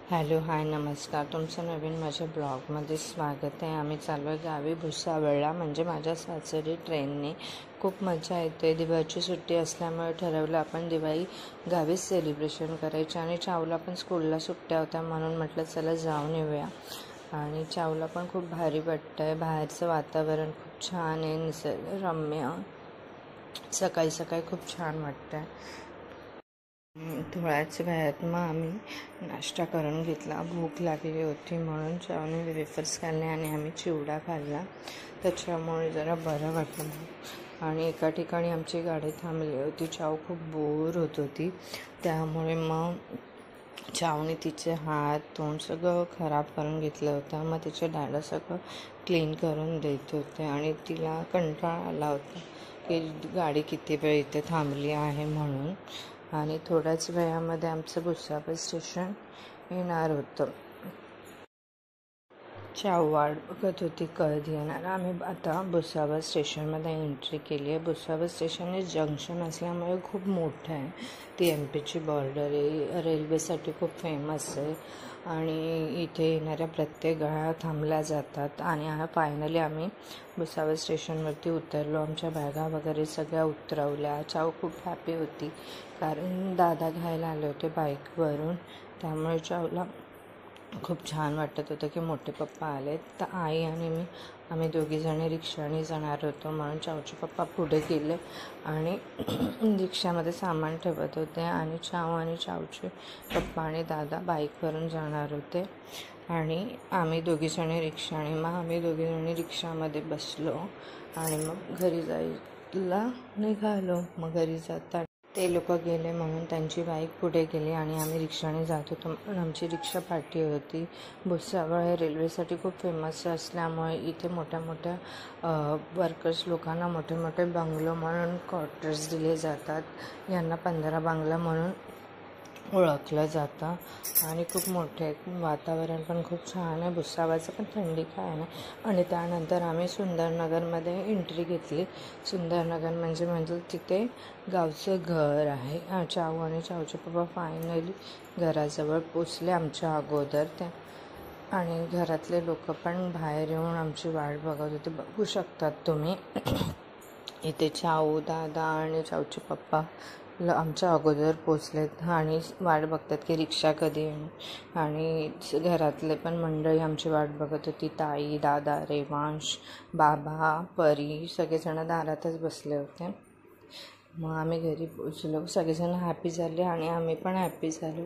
Hello hi नमस्कार, तुमचं नवीन माझ्या ब्लॉगमध्ये स्वागत आहे. आम्ही चाललो आहे गावी भुसावळला, म्हणजे माझ्या सासरी ट्रेनने. खूप मजा येते. दिवाळीची सुट्टी असल्यामुळे ठरवलं आपण दिवाळी गावीच सेलिब्रेशन करायची. आणि चावला पण स्कूलला सुट्ट्या होत्या म्हणून म्हटलं चला जाऊन येऊया. आणि चावला पण खूप भारी वाटतं आहे. बाहेरचं वातावरण खूप छान आहे, निसर्गरम्य. सकाळी सकाळी खूप छान वाटतं आहे. थोड्याच वेळात मग आम्ही नाश्ता करून घेतला. भूक लागली होती म्हणून चावने वेफर्स खाल्ले आणि आम्ही चिवडा खाल्ला. त्याच्यामुळे जरा बरं वाटलं. आणि एका ठिकाणी आमची गाडी थांबली होती. चाव खूप बोर होत होती, त्यामुळे मग चावने तिचे हात तोंड सगळं खराब करून घेतलं होतं. मग तिचे दादा सगळं क्लीन करून देत होते आणि तिला कंटाळा आला होता की गाडी किती वेळ इथे थांबली आहे म्हणून. आणि थोड्याच वेळामध्ये आमचं भुसावळ स्टेशन येणार होतं. चाव वाट बघत होती कधी येणार. आम्ही आता भुसावळ स्टेशनमध्ये एंट्री केली आहे. भुसावळ स्टेशन हे जंक्शन असल्यामुळे खूप मोठं आहे. ती MP ची बॉर्डर आहे. रेल्वेसाठी खूप फेमस आहे आणि इथे येणाऱ्या प्रत्येक गाड्या थांबल्या जातात. आणि फायनली आम्ही भुसावळ स्टेशनवरती उतरलो. आमच्या बॅगा वगैरे सगळ्या उतरवल्या. चाव खूप हॅपी होती कारण दादा घ्यायला आले होते बाईकवरून, त्यामुळे चावला खूप छान वाटत होतं की मोठे पप्पा आले. तर आई आणि मी आम्ही दोघीजणी रिक्षाने जाणार होतो म्हणून चावचे पप्पा पुढे गेले आणि रिक्षामध्ये सामान ठेवत होते. आणि चाव आणि चावचे पप्पा आणि दादा बाईकवरून जाणार होते आणि आम्ही दोघीजणी रिक्षाने. मग आम्ही दोघीजणी रिक्षामध्ये बसलो आणि मग घरी जायला निघालो. मग घरी जाता ते लोक गेले म्हणून त्यांची बाईक पुढे गेली आणि आम्ही रिक्षाने जात होतो म्हणून आमची रिक्षा पाठी होती. भुसावळ हे रेल्वेसाठी खूप फेमस असल्यामुळे इथे मोठ्या मोठ्या वर्कर्स लोकांना मोठे मोठे बंगलो म्हणून क्वार्टर्स दिले जातात. यांना 15 बंगला म्हणून ओळखलं जातं आणि खूप मोठे वातावरण पण खूप छान आहे. भुसावळचं पण थंडी काय नाही. आणि त्यानंतर आम्ही सुंदरनगरमध्ये एंट्री घेतली. सुंदरनगर म्हणजे तिथे गावचं घर आहे. चाव आणि चावचे पप्पा फायनली घराजवळ पोचले आमच्या अगोदर. आणि घरातले लोक पण बाहेर येऊन आमची वाट बघत होते. बघू शकतात तुम्ही इथे चाव दादा आणि चावचे पप्पा आमच्या अगोदर पोचलेत आणि वाट बघतात की रिक्षा कधी येईल. आणि घरातले पण मंडळी आमची वाट बघत होती. ताई, दादा, रेवांश, बाबा, परी सगळेजण दारातच बसले होते. मग आम्ही घरी पोचलो. सगळेजण हॅपी झाले आणि आम्ही पण हॅपी झालो